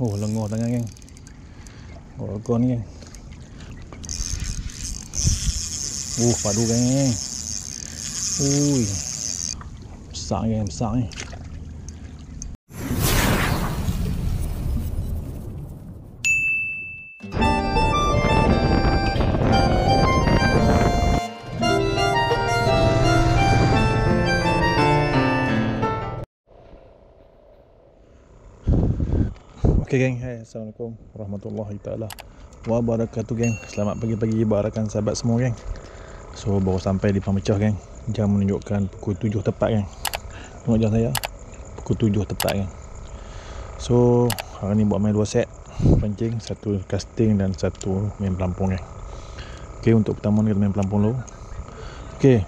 Oh, lengur tangan geng. Gorgon ni geng. Padu geng. Ui. Besar geng, besar ni. Okay geng, hai, Assalamualaikum warahmatullahi taala wabarakatuh geng. Selamat pagi-pagi barakan sahabat semua geng. So baru sampai di Pamecah geng. Jam menunjukkan pukul 7 tepat geng. Tengok jam saya, pukul 7 tepat geng. So hari ni buat main 2 set pancing, satu casting dan satu main pelampung geng. Okay, untuk pertama ni kita main pelampung dulu. Okay,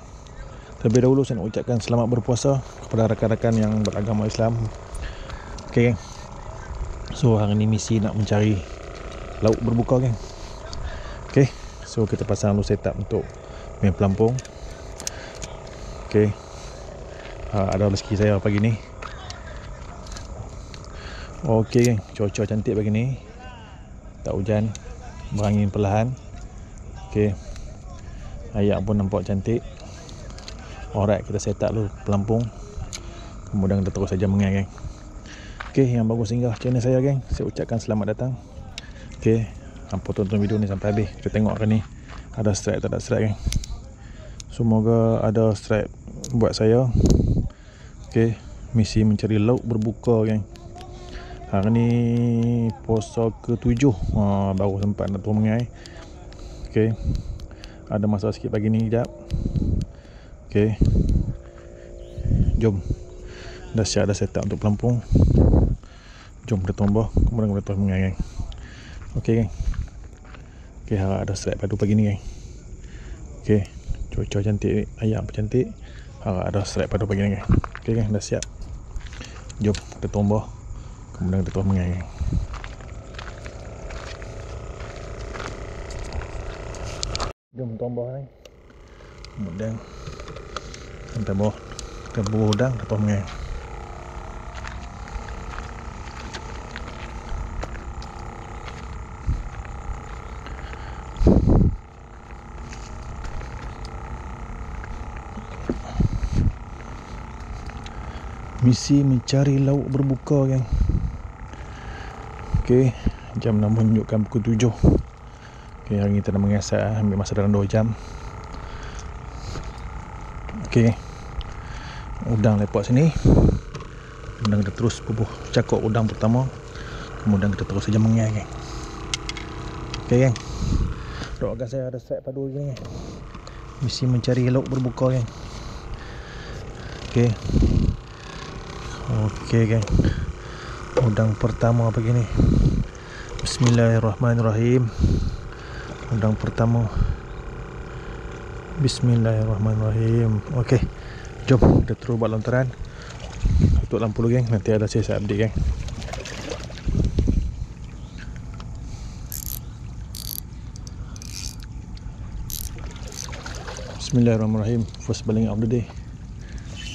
terlebih dahulu saya nak ucapkan selamat berpuasa kepada rakan-rakan yang beragama Islam. Okay geng. So hari ni misi nak mencari lauk berbuka geng. Okay, so kita pasang dulu setup untuk main pelampung. Okay, ada rezeki saya pagi ni. Okay geng, cuaca cantik pagi ni, tak hujan, berangin perlahan. Okay, ayak pun nampak cantik. Alright, kita setup dulu pelampung, kemudian kita terus saja mengai geng. Okay, yang baru singgah channel saya geng, saya ucapkan selamat datang. Okay, hampa tonton video ni sampai habis. Kita tengok hari ni ada strike tak ada strike geng. Semoga ada strike buat saya. Okay, misi mencari lauk berbuka geng. Hari ni puasa ke-7, baru sempat nak turun mengai. Okay, ada masa sikit pagi ni sekejap. Okay, jom. Dah siap dah setup untuk pelampung. Jom kita tombah, kemudian kita terus mengai geng. Okay geng. Okay, harap ada strike padu pagi ni geng. Okay, cuaca cantik, ayam pun cantik. Harap ada strike padu pagi ni geng. Okay geng, dah siap. Jom kita tombah, kemudian kita terus mengai geng. Jom tombah ni. Kemudian kita bawa, kita buruh udang, kita terus mengai. Misi mencari lauk berbuka geng. Okay, jam dah menunjukkan pukul 7. Okay, hari ni kita dah mengasap, ambil masa dalam 2 jam. Okay, udang lepak sini. Kemudian kita terus bubuh cakap udang pertama, kemudian kita terus saja mengai geng. Okay geng, doakan saya ada strike padu geng. Misi mencari lauk berbuka geng. Okay. Okey geng, udang pertama pagi ni. Bismillahirrahmanirrahim. Udang pertama. Bismillahirrahmanirrahim. Okey, jom kita terus buat lontaran. Tutup lampu dulu geng, nanti ada saya update geng. Bismillahirrahmanirrahim. First baling of the day.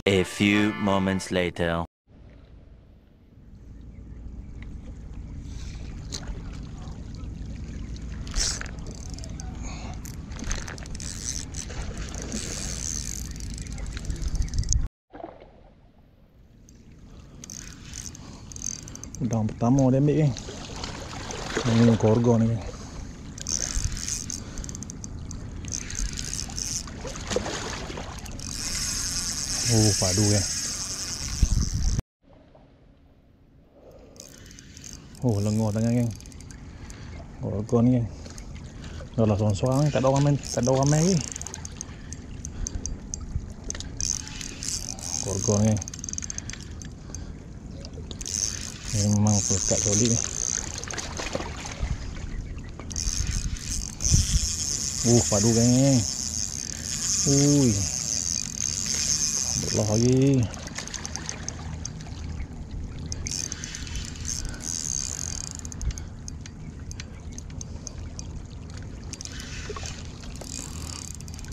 A few moments later. Udang pertama dia ambil geng. Ini gorgon ni geng. Padu geng. Lengur tangan geng. Gorgon ni geng. Dah lah sorang-sorang, tak ada orang main lagi. Gorgon geng. Ini memang pekat solid ni. Padu geng. Ui. Allah lagi.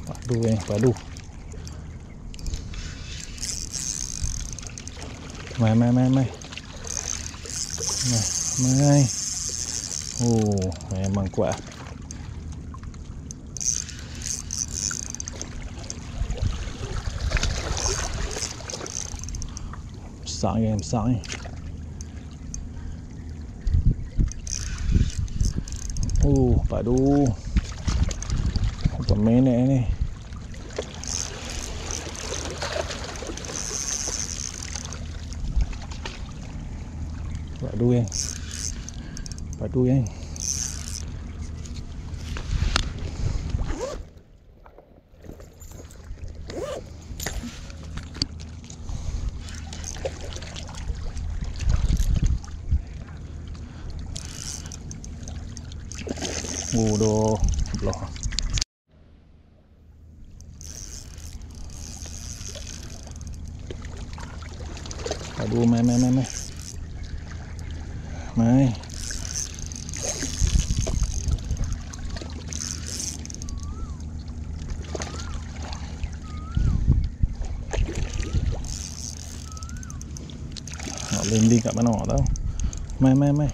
Padu geng, padu. Mai. Mai. Oh, memang kuat. Besar ni, besar ni. Oh, padu. Berapa minit ni? Padu kan? Padu kan? Oh, dah belah. Aduh, mai. Mai. Nak landing kat mana tau. Mai. Mai.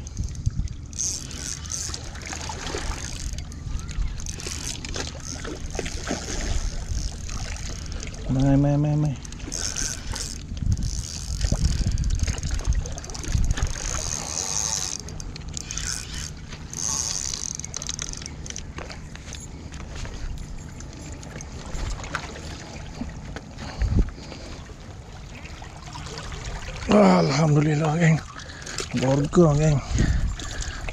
Alhamdulillah geng. Gorgon geng.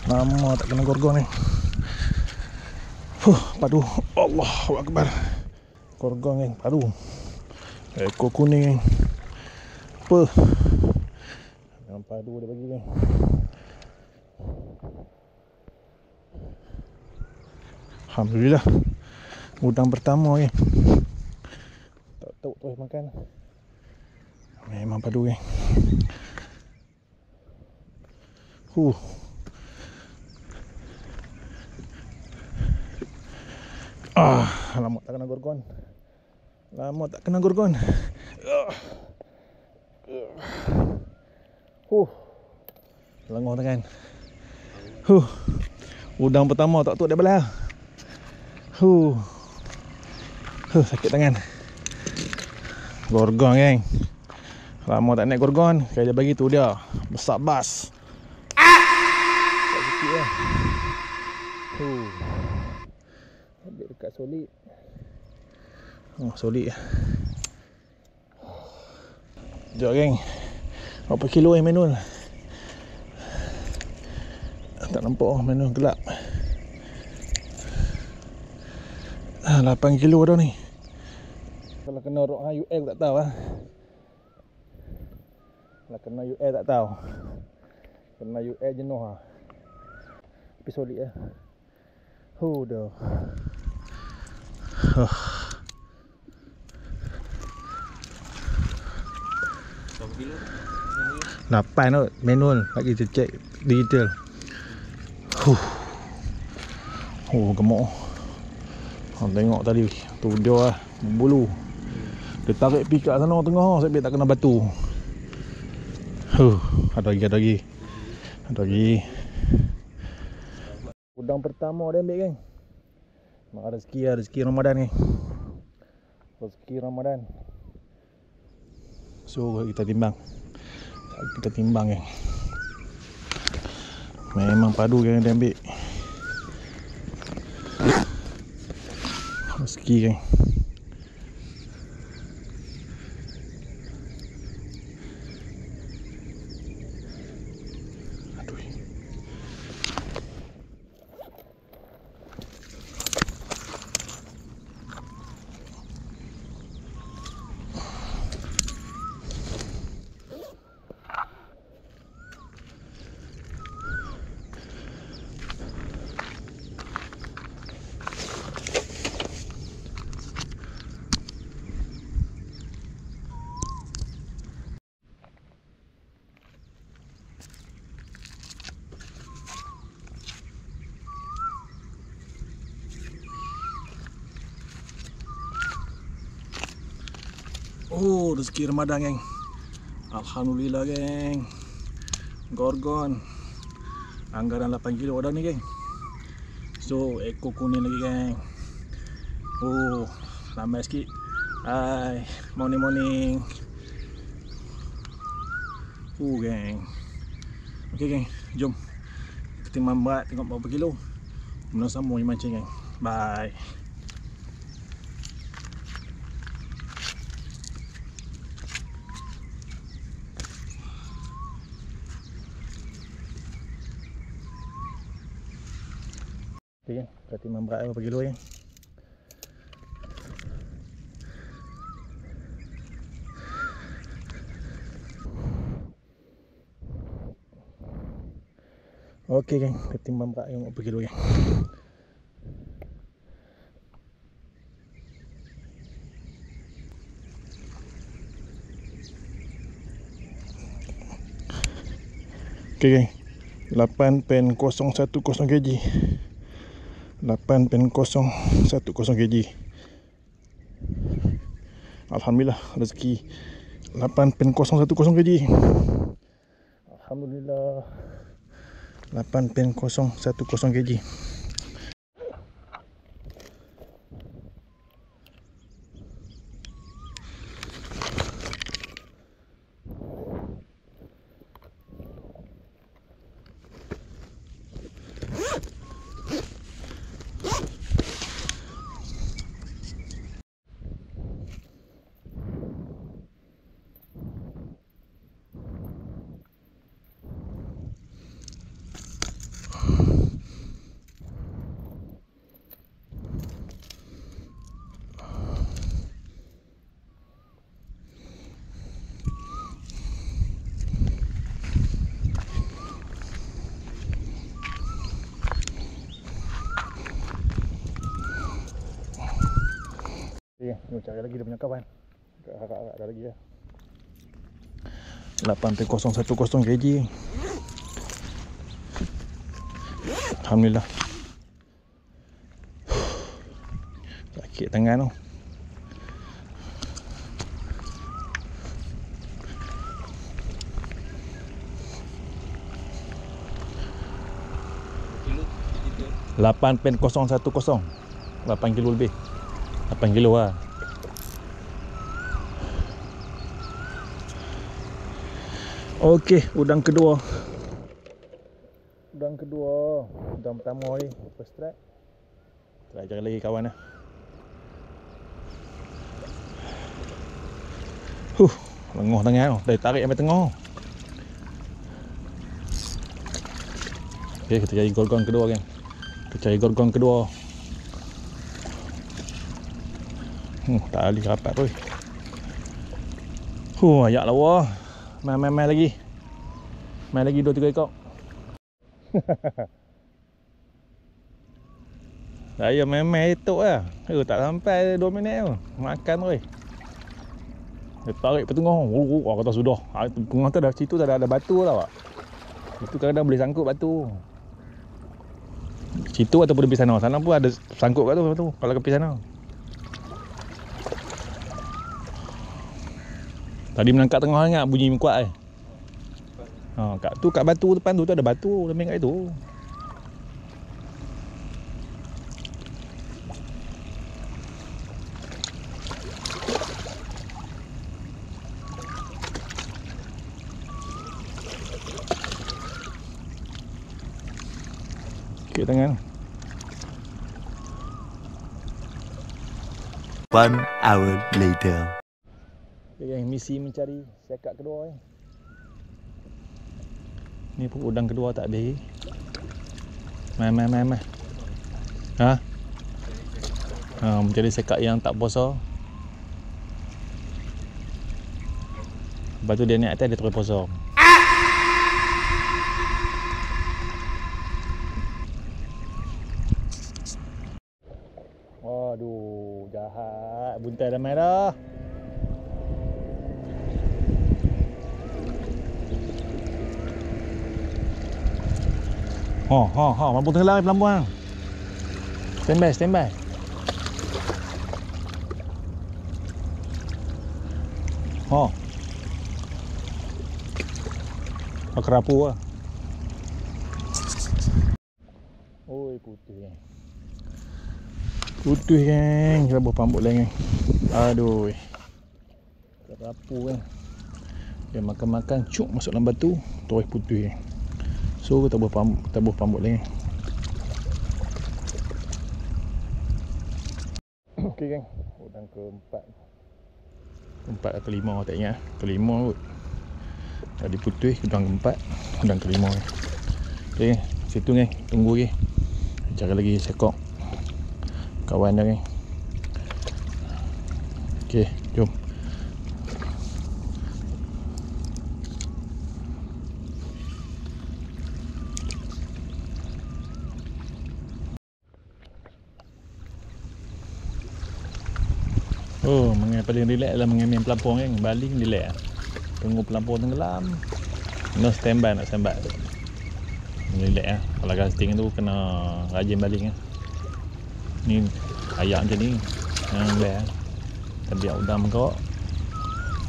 Lama tak kena gorgon ni. Padu. Allahu Akbar. Gorgon geng, padu. Ekor kuning geng. Apa? Yang padu dia bagi geng. Alhamdulillah. Udang pertama geng. Tak tahu terus makan. Memang padu geng. Lama tak kena gorgon. Lengoh tangan. Udang pertama tak tahu dia belah. Sakit tangan. Gorgon geng. Lama tak naik gorgon. Kaya dia bagi tu dia. Besar bas. Tak sikit lah. Ambil dekat solid. Solid. Sekejap geng. Berapa kilo manual? Tak nampak manual gelap. 8 kilo dah ni. Kalau kena UL tak tahu lah. Kalau kena UL tak tahu. Kena UL jenuh lah. Tapi solid lah. Dah. 8 tu manual. Lagi kita check digital. Gemuk. Tengok tadi tu dia lah, bulu. Dia tarik pi kat sana tengah sebab tak kena batu. Ada lagi. Udang pertama dia ambil geng. Mak rezeki Ramadan ni. Rezeki Ramadan. So kita timbang. Geng. Memang padu geng dia ambil. Rezeki geng. Rezeki Ramadan geng. Alhamdulillah geng. Gorgon. Anggaran 8 kilo dah ni, geng. So ekor kuning lagi, geng. Oh, lambat sikit. Hai, morning. Geng. Okey, geng. Jom kita timbang berat, tengok berapa kilo. Kemudian sambung mancing, geng. Bye. Okey, geng. Kita timbang berat berapa kilo, geng. Okey, geng. Kita timbang berat berapa kilo, geng. Okey, geng. 8.010 kg. 8.010 kg. Alhamdulillah rezeki 8.010 kg. Alhamdulillah 8.010 kg. Okay, ni cari lagi dia punya kawan. Agak-agak ada lagi ya. 8.010 kg. Alhamdulillah. Sakit tangan tu. Kilo 8.010. 8 kilo lebih. 8 kilo lah. Okey, udang kedua. Udang pertama ni first strike. Try cari lagi kawan lah. Lengoh tangan tu. Dah tarik sampai tengah. Okey, kita cari gorgon kedua, kan. Kita cari gorgon kedua. Tak boleh rapat tu. Ayak lawa. Main lagi. Main lagi 2-3 ekor. Saya main etok lah. Tak sampai 2 minit tu. Makan tu. Dia tarik ke tengah. Kata sudah. Tengah tu dah, situ dah ada batu lah, Pak. Itu kadang-kadang boleh sangkut batu. Situ ataupun di sana. Sana pun ada sangkut kat tu. Kalau ke sana. Tadi menangkap tengah sangat, bunyi kuat . Kat batu depan tu ada batu, dia main kat itu. Okey tangan. 1 hour later. Okay, misi mencari sekat kedua . Ni pun udang kedua tak habis. Main. Mencari sekat yang tak posa. Lepas tu dia naik atas, dia terus posa. Aduh, jahat. Buntai dah merah. Mampu tenggelam pelan-pelan. Stand by. Kerapu lah. Oi, putih geng. Putih geng. Kita buat pambut lain geng. Aduh. Terapu geng. Dia makan-makan cuk masuk dalam batu. Terus putih geng. So kita buat pambut lain geng. Okey geng. Udang keempat. Keempat atau kelima tak ingat. Kelima kot. Tadi putih, udang keempat, udang kelima. Okey, situ geng, tunggu lagi. Cari lagi sekok kawan dah geng. Okey, jom. Oh, mengai paling relax lah mengai main pelampung geng, baling relax. Tunggu pelampung tenggelam. No standby, nak standby. Relax lah. Kalau casting tu kena rajin baling lah. Ni ayak macam ni. Yang best. Kita biar udang mengkok.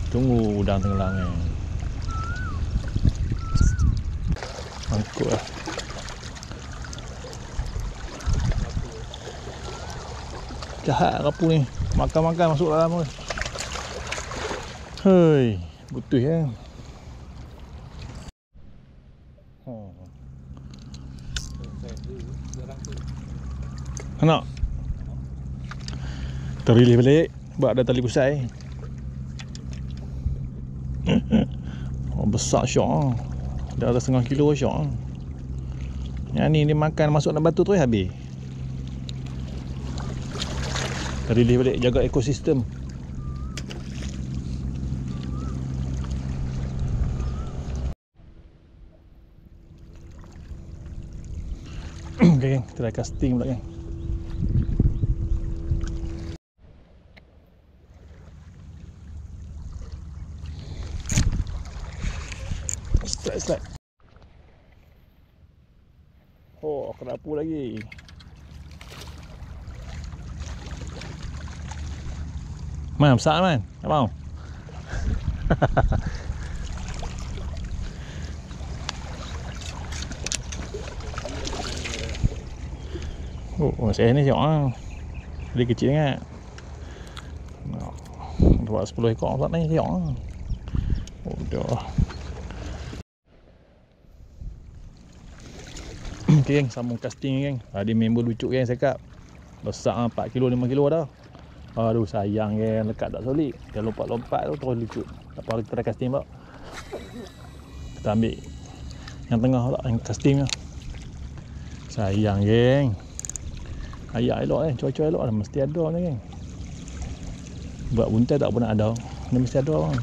Tunggu udang tenggelam kan. Mangkuk lah. Jahat rapu ni. Makan-makan masuk dalam tu. Hei, butuh ya. Nak terlilih balik sebab ada tali pusai. Oh, besar syok. Dah ada setengah kilo syok. Yang ni dia makan masuk dalam batu tu habis. Terlilih balik jaga ekosistem. Okay, geng, try casting pula geng. Strike. Oh, kerapu lagi. Man, besar man. Tak mau. Oh, saya ni tengok lah. Dia kecil sangat. Buat 10 ekor pula ni tengok lah. Oh, dah. Okay geng, sambung casting geng. Ada member lucu geng cakap. Besar 4 kilo 5 kilo dah. Aduh sayang geng, lekat tak solid. Dia lompat-lompat tu terus lucu. Tak apa, kita try casting pula. Kita ambil yang tengah pula, yang casting tu. Sayang geng. Ayak elok cuaca elok dah mesti ada ni geng. Buat buntai tak pernah ada. Ni mesti ada orang.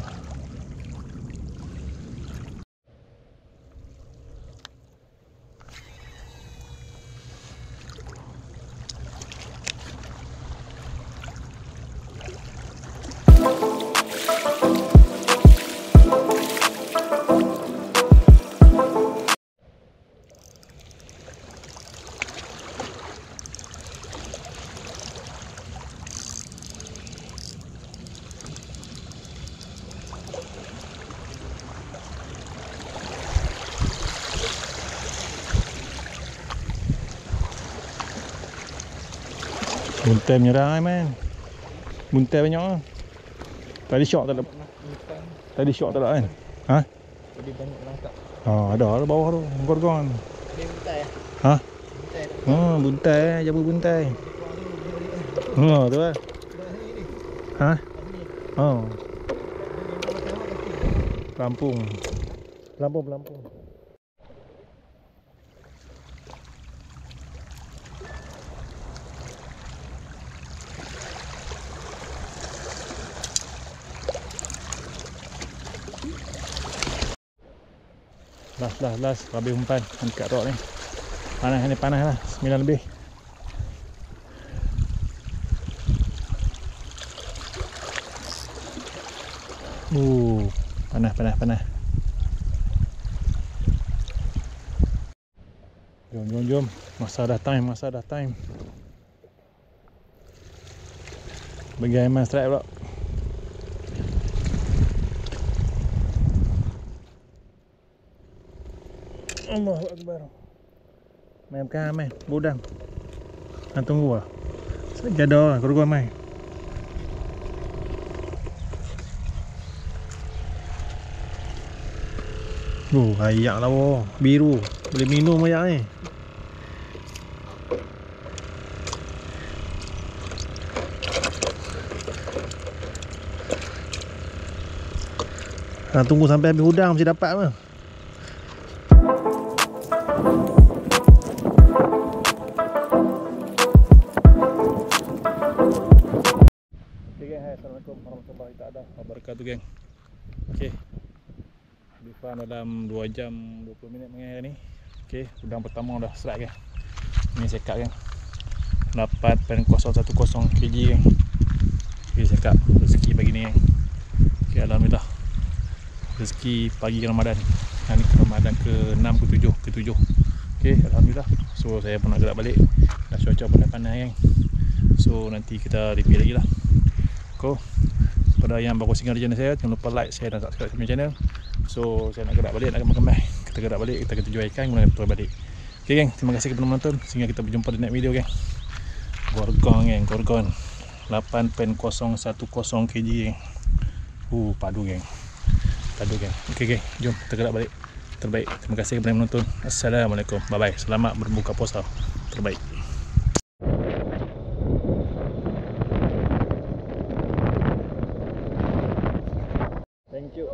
Buntai menyerang man. Buntai banyak lah. Tadi syok tak ada. Tadi syok tak ada kan? Ha? Tadi banyak langkap. Ada lah bawah tu. Gorgon. Ada buntai ya? Ha? Buntai. Buntai. Jabu buntai. Tu lah. Ha? Oh. Pelampung. Last habis umpan dekat rod ni. Panas lah 9 lebih. Panas. Jom. Masa dah time. Bagi Aiman strike pula. Allahu Akbar. Mai makan mai. Budang. Hang tunggu ah. Saya ada kau mai. Ayak lah oh. Biru. Boleh minum ayak ni. Tunggu sampai habis udang mesti dapat mah. Okay, geng. Assalamualaikum warahmatullahi wabarakatuh, geng. Okay. Lebih kurang dalam 2 jam 20 minit mengair ni. Okay, udang pertama dah strike, geng. Ni sekap, geng. 8.010 kg, geng. Okay, sekap rezeki pagi ni, geng. Okay, alhamdulillah. Rezeki pagi Ramadan. Ni Ramadan ke-6 ke-7. Okay, alhamdulillah. So saya pun nak gerak balik. Dah cuaca pun dah panas, geng. So nanti kita repeat lagi lah. Pada yang baru singgah di channel saya, jangan lupa like, share dan subscribe ke channel. So saya nak gerak balik, nak makan mai. Kita gerak balik, kita jual ikan, kemudian kita balik. Okay, geng, terima kasih kepada menonton. Sehingga kita berjumpa di next video, geng. Gorgon, geng, gorgon 8.010 kg, geng. Padu, geng. Okay, geng, jom kita gerak balik. Terbaik. Terima kasih kepada yang menonton. Assalamualaikum. Bye bye. Selamat berbuka puasa. Terbaik. Thank you.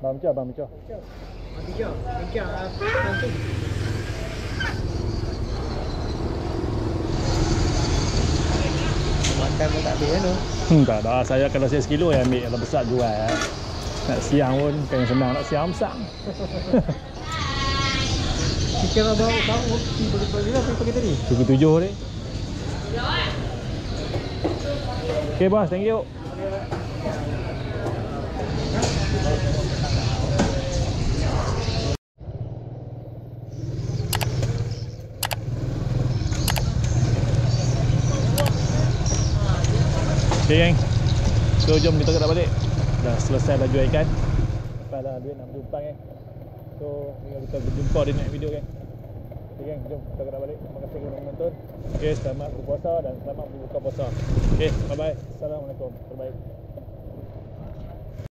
Bang Cah. Makan pun tak habis kan tu. Tak dah, saya kalau saya sekilo yang ambil kalau besar jual. Nak siang pun kan senang, nak siang besar. Kita bawa pergi lah pergi tadi. Pukul 7 ni. Okay bos, thank you. Okay, geng. So jom kita gerak balik. Dah selesai dah jual ikan. Lepas dah duit nak berjumpa, geng. So tinggal kita berjumpa di next video, geng. Okay, geng, jom kita gerak balik. Terima kasih kerana menonton. Okay, selamat berpuasa dan selamat berbuka puasa. Okay, bye bye. Assalamualaikum. Terbaik.